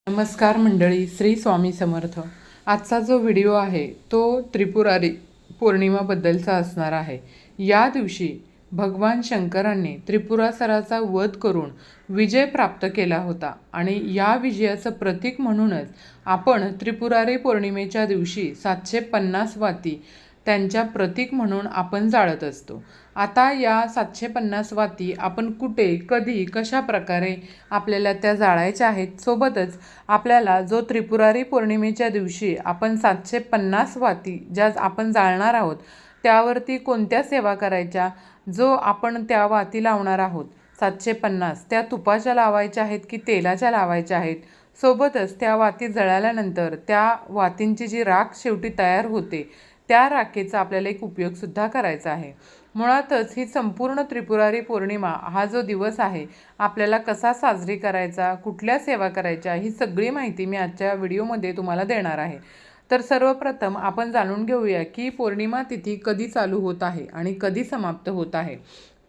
नमस्कार मंडळी, श्री स्वामी समर्थ. आजचा जो व्हिडिओ आहे तो त्रिपुरारी पौर्णिमाबद्दलचा असणार आहे. या दिवशी भगवान शंकरांनी त्रिपुरासुराचा वध करून विजय प्राप्त केला होता आणि या विजयाचं प्रतीक म्हणूनच आपण त्रिपुरारी पौर्णिमेच्या दिवशी 750 वाती त्यांच्या प्रतीक म्हणून आपण जाळत असतो. आता या 750 वाती आपण कुठे, कधी, कशा प्रकारे आपल्याला त्या जाळायच्या आहेत, सोबतच आपल्याला जो त्रिपुरारी पौर्णिमेच्या दिवशी आपण 750 वाती ज्या आपण जाळणार आहोत त्यावरती कोणत्या सेवा करायच्या, जो आपण त्या वाती लावणार आहोत 750 त्या तुपाच्या लावायच्या आहेत की तेलाच्या लावायच्या आहेत, सोबतच त्या वाती जळाल्यानंतर त्या वातींची जी राख शेवटी तयार होते त्या राखेचा आपल्याला एक उपयोगसुद्धा करायचा आहे. मुळातच ही संपूर्ण त्रिपुरारी पौर्णिमा हा जो दिवस आहे आपल्याला कसा साजरी करायचा, कुठल्या सेवा करायच्या, ही सगळी माहिती मी आजच्या व्हिडिओमध्ये तुम्हाला देणार आहे. तर सर्वप्रथम आपण जाणून घेऊया की पौर्णिमा तिथी कधी चालू होत आहे आणि कधी समाप्त होत आहे.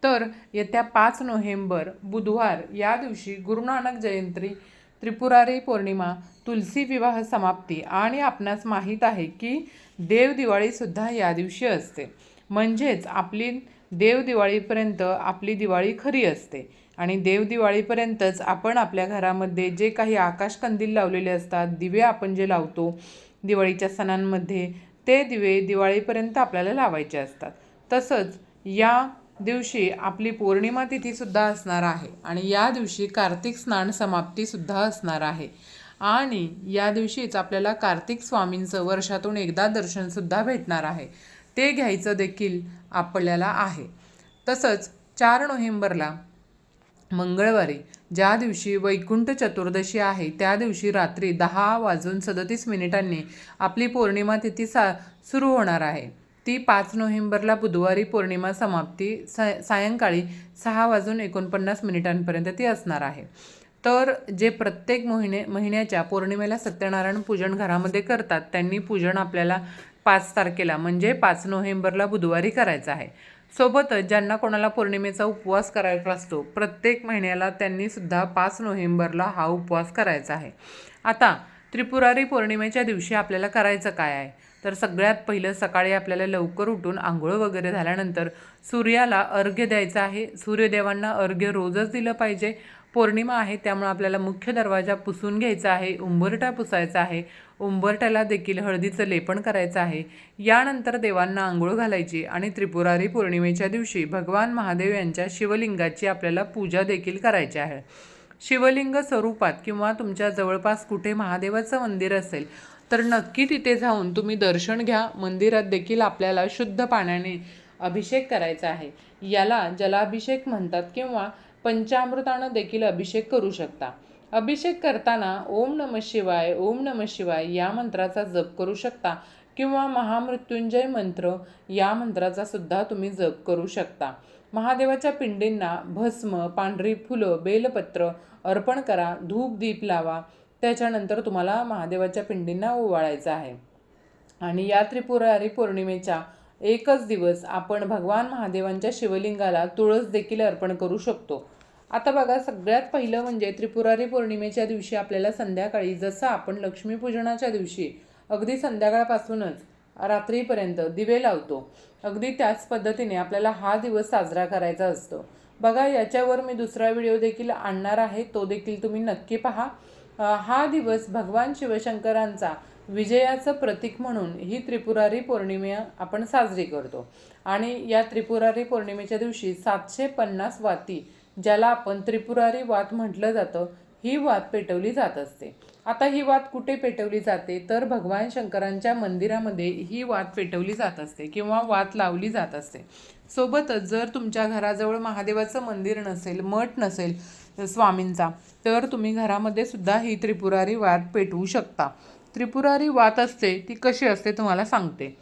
तर येत्या 5 नोव्हेंबर बुधवार या दिवशी गुरु नानक जयंती, त्रिपुरारी पौर्णिमा, तुलसी विवाह समाप्ती आणि आपणास माहीत आहे की देव दिवाळीसुद्धा या दिवशी असते. म्हणजेच आपली देव दिवाळीपर्यंत आपली दिवाळी खरी असते आणि देव दिवाळीपर्यंतच आपण आपल्या घरामध्ये जे काही आकाशकंदील लावलेले असतात, दिवे आपण जे लावतो दिवाळीच्या सणांमध्ये, ते दिवे दिवाळीपर्यंत आपल्याला लावायचे असतात. तसंच या दिवशी आपली पौर्णिमा तिथीसुद्धा असणार आहे आणि या दिवशी कार्तिक स्नान समाप्तीसुद्धा असणार आहे आणि या दिवशीच आपल्याला कार्तिक स्वामींचं वर्षातून एकदा दर्शनसुद्धा भेटणार आहे. ते घ्यायचं देखील आपल्याला आहे. तसंच 4 नोव्हेंबरला मंगळवारी ज्या दिवशी वैकुंठ चतुर्दशी आहे त्या दिवशी रात्री 10:37 आपली पौर्णिमा तिथी सुरू होणार आहे. ती 5 नोव्हेंबरला बुधवारी पौर्णिमा समाप्ती सायंकाळी 6:49 ती असणार आहे. तर जे प्रत्येक महिन्याच्या पौर्णिमेला सत्यनारायण पूजन घरामध्ये करतात त्यांनी पूजन आपल्याला 5 तारखेला म्हणजे 5 नोव्हेंबरला बुधवारी करायचं आहे. सोबतच ज्यांना कोणाला पौर्णिमेचा उपवास करायचा असतो प्रत्येक महिन्याला त्यांनीसुद्धा 5 नोव्हेंबरला हा उपवास करायचा आहे. आता त्रिपुरारी पौर्णिमेच्या दिवशी आपल्याला करायचं काय आहे, तर सगळ्यात पहिलं सकाळी आपल्याला लवकर उठून आंघोळ वगैरे झाल्यानंतर सूर्याला अर्घ्य द्यायचं आहे. सूर्यदेवांना अर्घ्य रोजच दिलं पाहिजे. पौर्णिमा आहे त्यामुळे आपल्याला मुख्य दरवाजा पुसून घ्यायचा आहे, उंबरठा पुसायचा आहे, उंबरठ्याला देखील हळदीचं लेपन करायचं आहे. यानंतर देवांना आंघोळ घालायची आणि त्रिपुरारी पौर्णिमेच्या दिवशी भगवान महादेव यांच्या शिवलिंगाची आपल्याला पूजा देखील करायची आहे. शिवलिंग स्वरूपात किंवा तुमच्या जवळपास कुठे महादेवाचं मंदिर असेल तर नक्की तिथे जाऊन तुम्ही दर्शन घ्या. मंदिरात देखील आपल्याला शुद्ध पाण्याने अभिषेक करायचा आहे. याला जलाभिषेक म्हणतात किंवा पंचामृतानं देखील अभिषेक करू शकता. अभिषेक करताना ओम नमः शिवाय, ओम नमः शिवाय या मंत्राचा जप करू शकता किंवा महामृत्युंजय मंत्र या मंत्राचा सुद्धा तुम्ही जप करू शकता. महादेवाच्या पिंडींना भस्म, पांढरी फुलं, बेलपत्र अर्पण करा, धूप दीप लावा. त्याच्यानंतर तुम्हाला महादेवाच्या पिंडींना ओवाळायचं आहे आणि या त्रिपुरारी पौर्णिमेच्या एकच दिवस आपण भगवान महादेवांच्या शिवलिंगाला तुळस देखील अर्पण करू शकतो. आता बघा, सगळ्यात पहिलं म्हणजे त्रिपुरारी पौर्णिमेच्या दिवशी आपल्याला संध्याकाळी, जसं आपण लक्ष्मीपूजनाच्या दिवशी अगदी संध्याकाळपासूनच रात्रीपर्यंत दिवे लावतो, अगदी त्याच पद्धतीने आपल्याला हा दिवस साजरा करायचा असतो. बघा, याच्यावर मी दुसरा व्हिडिओ देखील आणणार आहे, तो देखील तुम्ही नक्की पहा. हा दिवस भगवान शिवशंकरांचा विजयाचं प्रतीक म्हणून ही त्रिपुरारी पौर्णिमा आपण साजरी करतो आणि या त्रिपुरारी पौर्णिमेच्या दिवशी 750 वाती, ज्याला आपण त्रिपुरारी वात म्हटलं जातं, ही वात पेटवली जात असते. आता ही वात कुठे पेटवली जाते, तर भगवान शंकरांच्या मंदिरामध्ये ही वात पेटवली जात असते किंवा वात लावली जात असते. सोबतच जर तुमच्या घराजवळ महादेवाचं मंदिर नसेल, मठ नसेल स्वामींचा, तर तुम्ही घरामध्ये सुद्धा ही त्रिपुरारी वात पेटवू शकता. त्रिपुरारी वात असते ती कशी असते तुम्हाला सांगते.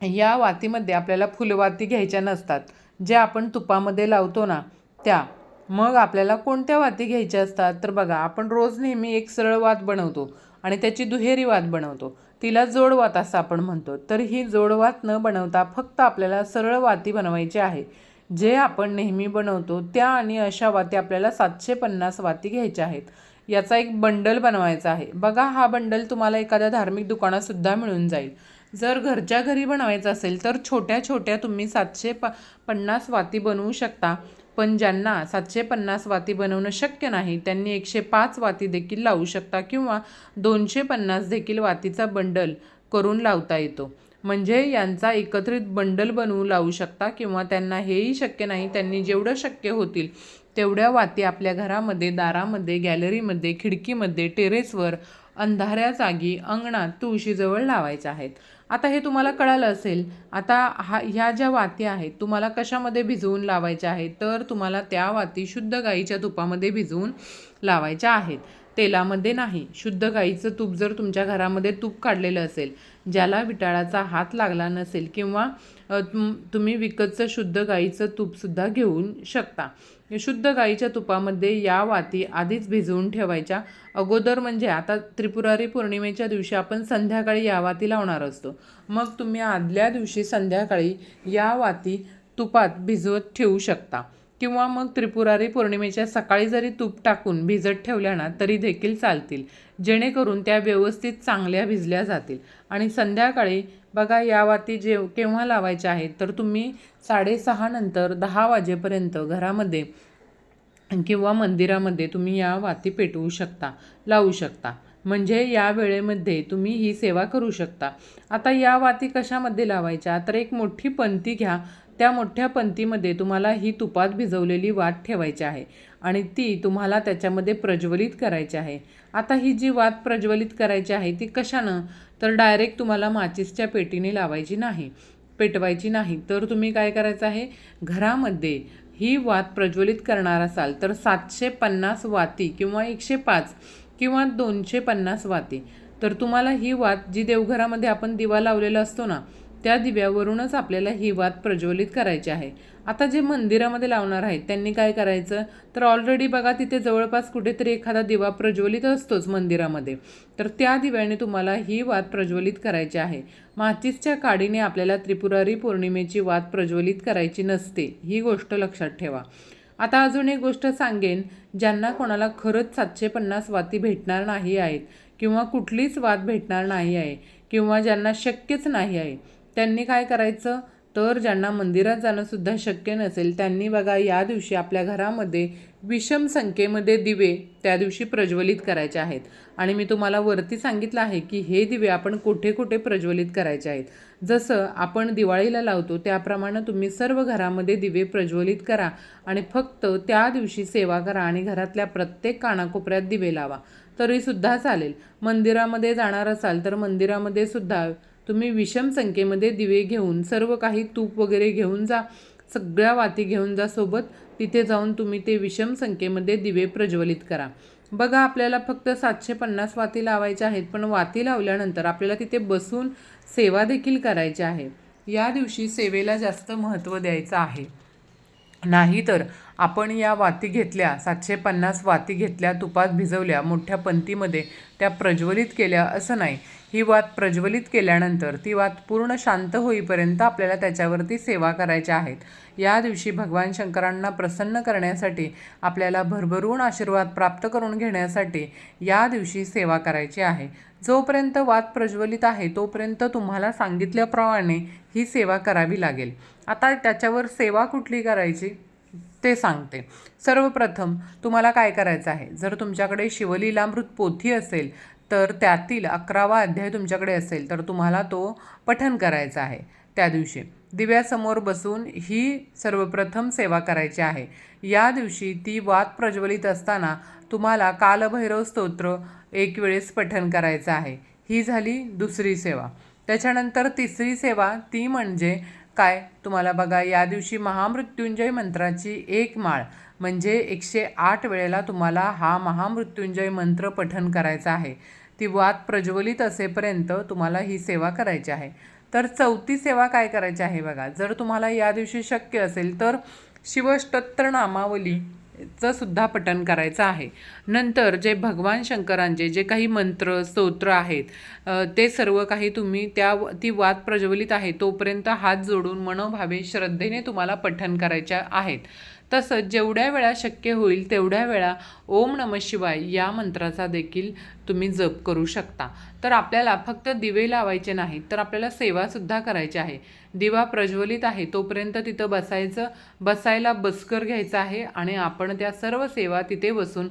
या वातीमध्ये आपल्याला फुलवाती घ्यायच्या नसतात, ज्या आपण तुपामध्ये लावतो ना त्या. मग आपल्याला कोणत्या वाती घ्यायच्या असतात, तर बघा, आपण रोज नेहमी एक सरळ वात बनवतो आणि त्याची दुहेरी वात बनवतो, तिला जोडवात असं आपण म्हणतो. तर ही जोडवात न बनवता फक्त आपल्याला सरळ वाती बनवायची आहे. जे आपण नेहमी बनवतो त्या आणि अशा वाती आपल्याला 750 वाती घ्यायच्या आहेत. याचा एक बंडल बनवायचा आहे. बघा, हा बंडल तुम्हाला एखाद्या धार्मिक दुकानातसुद्धा मिळून जाईल. जर घरच्या घरी बनवायचं असेल तर छोट्या छोट्या तुम्ही 750 वाती बनवू शकता. पण ज्यांना 750 वाती बनवणं शक्य नाही त्यांनी 105 वाती देखील लावू शकता किंवा 250 देखील वातीचा बंडल करून लावता येतो. म्हणजे यांचा एकत्रित बंडल बनवून लावू शकता किंवा त्यांना हेही शक्य नाही त्यांनी जेवढं शक्य होतील तेवढ्या वाती आपल्या घरामध्ये, दारामध्ये, गॅलरीमध्ये, खिडकीमध्ये, टेरेसवर, अंधाऱ्या जागी, अंगणात, तुळशीजवळ लावायच्या आहेत. आता हे तुम्हाला कळालं असेल. आता ह्या ज्या वाती आहेत तुम्हाला कशामध्ये भिजवून लावायच्या आहेत, तर तुम्हाला त्या वाती शुद्ध गाईच्या तुपामध्ये भिजवून लावायच्या आहेत, तेलामध्ये नाही. शुद्ध गाईचं तूप जर तुमच्या घरामध्ये तूप काढलेलं असेल, ज्याला विटाळाचा हात लागला नसेल किंवा तुम्ही विकतचं शुद्ध गाईचं तूपसुद्धा घेऊन शकता. शुद्ध गाईच्या तुपामध्ये या वाती आधीच भिजवून ठेवायच्या अगोदर. म्हणजे आता त्रिपुरारी पौर्णिमेच्या दिवशी आपण संध्याकाळी या वाती लावणार असतो. मग तुम्ही आदल्या दिवशी संध्याकाळी या वाती तुपात भिजवत ठेवू शकता किंवा मग त्रिपुरारी पौर्णिमेच्या सकाळी जरी तूप टाकून भिजत ठेवल्या ना तरी देखील चालतील, जेणेकरून त्या व्यवस्थित चांगल्या भिजल्या जातील. आणि संध्याकाळी बघा, या वाती केव्हा लावायच्या आहेत तर तुम्ही 6:30 नंतर 10 वाजेपर्यंत घरामध्ये किंवा मंदिरामध्ये तुम्ही या वाती पेटवू शकता, लावू शकता. म्हणजे या वेळेमध्ये तुम्ही ही सेवा करू शकता. आता या वाती कशामध्ये लावायच्या, तर एक मोठी पंती घ्या. त्या मोठ्या पंतीमध्ये तुम्हाला ही तुपात भिजवलेली वात ठेवायची आहे आणि ती तुम्हाला त्याच्यामध्ये प्रज्वलित करायची आहे. आता ही जी वात प्रज्वलित करायची आहे ती कशानं, तर डायरेक्ट तुम्हाला माचीसच्या पेटीने लावायची नाही, पेटवायची नाही. तर तुम्ही काय करायचं आहे, घरामध्ये ही वात प्रज्वलित करणार असाल तर 750 वाती किंवा 105 किंवा 250 वाती, तर तुम्हाला ही वात जी देवघरामध्ये आपण दिवा लावलेला असतो ना त्या दिव्यावरूनच आपल्याला ही वात प्रज्वलित करायची आहे. आता जे मंदिरामध्ये लावणार आहेत त्यांनी काय करायचं, तर ऑलरेडी बघा तिथे जवळपास कुठेतरी एखादा दिवा प्रज्वलित असतोच मंदिरामध्ये, तर त्या दिव्याने तुम्हाला ही वात प्रज्वलित करायची आहे. माचीसच्या काडीने आपल्याला त्रिपुरारी पौर्णिमेची वात प्रज्वलित करायची नसते, ही गोष्ट लक्षात ठेवा. आता अजून एक गोष्ट सांगेन, ज्यांना कोणाला खरंच 750 वाती भेटणार नाही आहेत किंवा कुठलीच वात भेटणार नाही आहे किंवा ज्यांना शक्यच नाही आहे त्यांनी काय करायचं, तर ज्यांना मंदिरात जाणंसुद्धा शक्य नसेल त्यांनी बघा या दिवशी आपल्या घरामध्ये विषम संख्येमध्ये दिवे त्या दिवशी प्रज्वलित करायचे आहेत. आणि मी तुम्हाला वरती सांगितलं आहे की हे दिवे आपण कुठे कुठे प्रज्वलित करायचे आहेत. जसं आपण दिवाळीला लावतो त्याप्रमाणे तुम्ही सर्व घरामध्ये दिवे प्रज्वलित करा आणि फक्त त्या दिवशी सेवा करा आणि घरातल्या प्रत्येक कानाकोपऱ्यात दिवे लावा तरीसुद्धा चालेल. मंदिरामध्ये जाणार असाल तर मंदिरामध्ये सुद्धा तुम्ही विषम संख्येमध्ये दिवे घेऊन, सर्व काही तूप वगैरे घेऊन जा, सगळ्या वाती घेऊन जा सोबत. तिथे जाऊन तुम्ही ते विषम संख्येमध्ये दिवे प्रज्वलित करा. बघा, आपल्याला फक्त 750 वाती लावायच्या आहेत, पण वाती लावल्यानंतर आपल्याला तिथे बसून सेवा देखील करायची आहे. या दिवशी सेवेला जास्त महत्त्व द्यायचं आहे. नाहीतर आपण या वाती घेतल्या, 750 वाती घेतल्या, तुपात भिजवल्या, मोठ्या पंतीमध्ये त्या प्रज्वलित केल्या असं नाही. ही वात प्रज्वलित केल्यानंतर ती वात पूर्ण शांत होईपर्यंत आपल्याला त्याच्यावरती सेवा करायच्या आहेत. या दिवशी भगवान शंकरांना प्रसन्न करण्यासाठी, आपल्याला भरभरून आशीर्वाद प्राप्त करून घेण्यासाठी या दिवशी सेवा करायची आहे. जोपर्यंत वात प्रज्वलित आहे तोपर्यंत तुम्हाला सांगितल्याप्रमाणे ही सेवा करावी लागेल. आता त्याच्यावर सेवा कुठली करायची ते सांगते. सर्वप्रथम तुम्हाला काय करायचं आहे, जर तुमच्याकडे शिवलीलामृत पोथी असेल तर त्यातील 11वा अध्याय तुमच्याकडे असेल तर तुम्हाला तो पठण करायचा आहे. त्या दिवशी दिव्यासमोर बसून ही सर्वप्रथम सेवा करायची आहे. या दिवशी ती वात प्रज्वलित असताना तुम्हाला कालभैरव स्तोत्र एक वेळेस पठण करायचं आहे. ही झाली दुसरी सेवा. त्याच्यानंतर तिसरी सेवा ती म्हणजे काय, तुम्हाला बघा या दिवशी महामृत्युंजय मंत्राची एक माळ म्हणजे 108 वेळेला तुम्हाला हा महामृत्युंजय मंत्र पठण करायचा आहे. ती वात प्रज्वलित असेपर्यंत तुम्हाला ही सेवा करायची आहे. तर चौथी सेवा काय करायची आहे बघा, जर तुम्हाला या दिवशी शक्य असेल तर शिवस्तोत्र नामावलीचं सुद्धा पठण करायचं आहे. नंतर जे भगवान शंकरांचे जे काही मंत्र स्तोत्र आहेत ते सर्व काही तुम्ही ती वात प्रज्वलित आहे तोपर्यंत हात जोडून मनोभावे श्रद्धेने तुम्हाला पठण करायच्या आहेत. तसंच जेवढ्या वेळा शक्य होईल तेवढ्या वेळा ओम नमः शिवाय या मंत्राचा देखील तुम्ही जप करू शकता. तर आपल्याला फक्त दिवे लावायचे नाहीत, तर आपल्याला सेवासुद्धा करायची आहे. दिवा प्रज्वलित आहे तोपर्यंत तिथं बसायला बसकर घ्यायचं आहे आणि आपण त्या सर्व सेवा तिथे बसून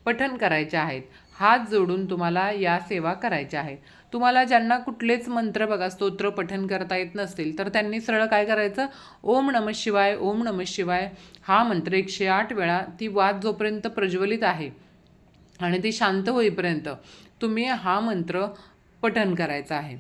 पठण करायचे आहेत. हात जोडून तुम्हाला या सेवा करायच्या आहेत. तुम्हाला ज्यांना कुठलेच मंत्र बघा स्तोत्र पठण करता येत नसतील तर त्यांनी सरळ काय करायचं, ओम नमः शिवाय ओम नमः शिवाय हा मंत्र 108 वेळा ती वात जोपर्यंत प्रज्वलित आहे आणि ती शांत होईपर्यंत तुम्ही हा मंत्र पठण करायचा आहे.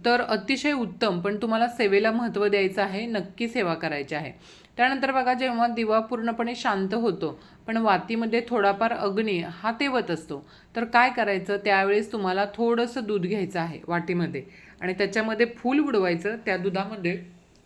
तर अतिशय उत्तम. पण तुम्हाला सेवेला महत्त्व द्यायचं आहे, नक्की सेवा करायची आहे. त्यानंतर बघा जेव्हा दिवा पूर्णपणे शांत होतो पण वातीमध्ये थोडाफार अग्नी हा तेवत असतो, तर काय करायचं, त्यावेळेस तुम्हाला थोडंसं दूध घ्यायचं आहे वाटीमध्ये आणि त्याच्यामध्ये फूल बुडवायचं त्या दुधामध्ये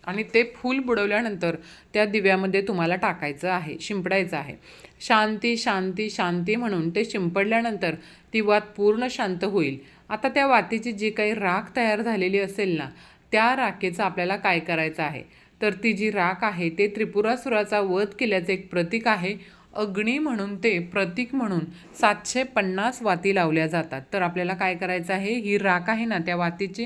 आणि ते फूल बुडवल्यानंतर त्या दिव्यामध्ये तुम्हाला टाकायचं आहे, शिंपडायचं आहे. शांती शांती शांती म्हणून ते शिंपडल्यानंतर ती वात पूर्ण शांत होईल. आता त्या वातीची जी काही राख तयार झालेली असेल ना, त्या राखेचं आपल्याला काय करायचं आहे, तर ती जी राख आहे ते त्रिपुरासुराचा वध केल्याचं एक प्रतीक आहे. अग्नी म्हणून ते प्रतीक म्हणून 750 वाती लावल्या जातात. तर आपल्याला काय करायचं आहे, ही राख आहे ना, त्या वातीची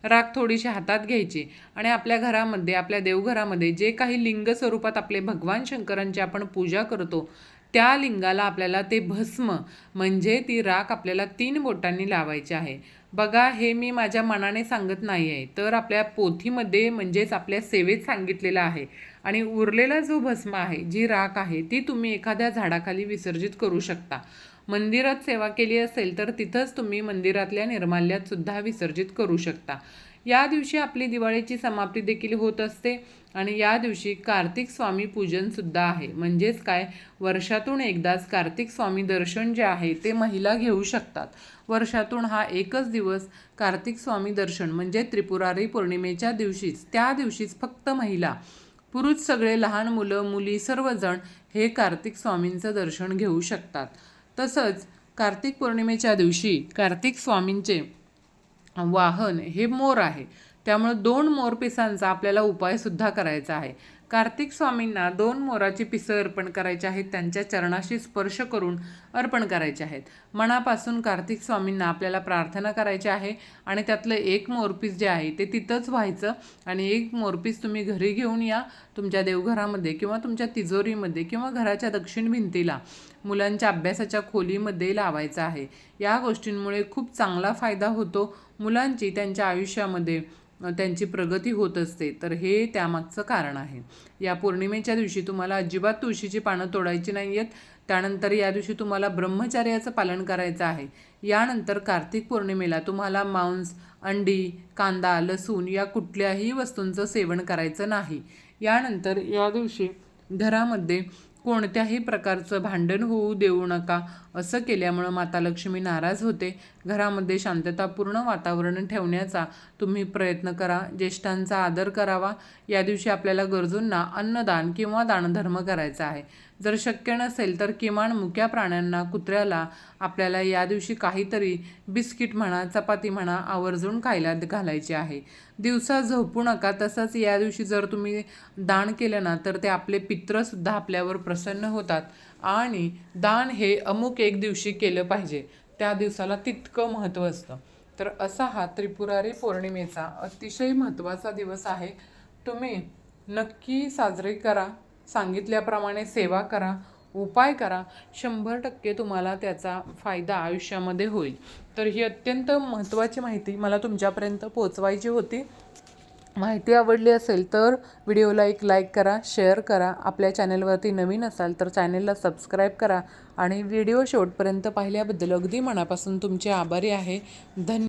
राख थोडीशी हातात घ्यायची आणि आपल्या घरामध्ये, आपल्या देवघरामध्ये जे काही लिंग स्वरूपात आपले भगवान शंकरांची आपण पूजा करतो त्या लिंगाला आपल्याला ते भस्म म्हणजे ती राख आपल्याला 3 बोटांनी लावायची आहे. बघा, हे मी माझ्या मनाने सांगत नाही आहे, तर आपल्या पोथीमध्ये म्हणजेच आपल्या सेवेत सांगितलेलं आहे. आणि उरलेला जो भस्म आहे, जी राख आहे, ती तुम्ही एखाद्या झाडाखाली विसर्जित करू शकता. मंदिरात सेवा केली असेल तर तिथंच तुम्ही मंदिरातल्या निर्माल्यात सुद्धा विसर्जित करू शकता. या दिवशी आपली दिवाळीची समाप्ती देखील होत असते आणि या दिवशी कार्तिक स्वामी पूजन सुद्धा आहे. म्हणजेच काय, वर्षातून एकदाच कार्तिक स्वामी दर्शन जे आहे ते महिला घेऊ शकतात. वर्षातून हा एकच दिवस कार्तिक स्वामी दर्शन म्हणजे त्रिपुरारी पौर्णिमेच्या दिवशीच, त्या दिवशीच फक्त महिला, पुरुष सगळे लहान मुलं मुली सर्वजण हे कार्तिक स्वामींचं दर्शन घेऊ शकतात. तसंच कार्तिक पौर्णिमेच्या दिवशी कार्तिक स्वामींचे वाहन हे मोर आहे, त्यामुळे 2 मोरपिसांचा आपल्याला उपायसुद्धा करायचा आहे. कार्तिक स्वामींना 2 मोराची पिसं अर्पण करायची आहेत, त्यांच्या चरणाशी स्पर्श करून अर्पण करायचे आहेत. मनापासून कार्तिक स्वामींना आपल्याला प्रार्थना करायची आहे आणि त्यातलं एक मोरपीस जे आहे ते तिथंच व्हायचं आणि एक मोरपीस तुम्ही घरी घेऊन या, तुमच्या देवघरामध्ये किंवा तुमच्या तिजोरीमध्ये किंवा घराच्या दक्षिण भिंतीला मुलांच्या अभ्यासाच्या खोलीमध्ये लावायचं आहे. या गोष्टींमुळे खूप चांगला फायदा होतो. मुलांची त्यांच्या आयुष्यामध्ये त्यांची प्रगती होत असते. तर हे त्यामागचं कारण आहे. या पौर्णिमेच्या दिवशी तुम्हाला अजिबात तुळशीची पानं तोडायची नाही आहेत. त्यानंतर या दिवशी तुम्हाला ब्रह्मचर्याचं पालन करायचं आहे. यानंतर कार्तिक पौर्णिमेला तुम्हाला मांस, अंडी, कांदा, लसूण या कुठल्याही वस्तूंचं सेवन करायचं नाही. यानंतर या दिवशी घरामध्ये कोणत्याही प्रकारचं भांडण होऊ देऊ नका. असं केल्यामुळं माता लक्ष्मी नाराज होते. घरामध्ये शांततापूर्ण वातावरण ठेवण्याचा तुम्ही प्रयत्न करा. ज्येष्ठांचा आदर करावा. या दिवशी आपल्याला गरजूंना अन्नदान किंवा दानधर्म करायचा आहे. जर शक्य नसेल तर किमान मुक्या प्राण्यांना, कुत्र्याला आपल्याला या दिवशी काहीतरी बिस्किट म्हणा, चपाती म्हणा आवर्जून खायला घालायची आहे. दिवसा झोपू नका. तसंच या दिवशी जर तुम्ही दान केलं ना तर ते आपले पित्रसुद्धा आपल्यावर प्रसन्न होतात आणि दान हे अमुक एक दिवशी केलं पाहिजे. त्या दिवसाला तितकं महत्त्व असतं. तर असा हा त्रिपुरारी पौर्णिमेचा अतिशय महत्त्वाचा दिवस आहे. तुम्ही नक्की साजरे करा. सांगितल्याप्रमाणे सेवा करा, उपाय करा. 100% तुम्हाला त्याचा फायदा आयुष्यामध्ये होईल. तर ही अत्यंत महत्त्वाची माहिती मला तुमच्यापर्यंत पोहोचवायची होती. माहिती आवडली असेल तर व्हिडिओला एक लाईक करा, शेअर करा. आपल्या चॅनलवरती नवीन असाल तर चॅनलला सबस्क्राईब करा आणि व्हिडिओ शेवटपर्यंत पाहिल्याबद्दल अगदी मनापासून तुमचे आभारी आहे. धन्यवाद.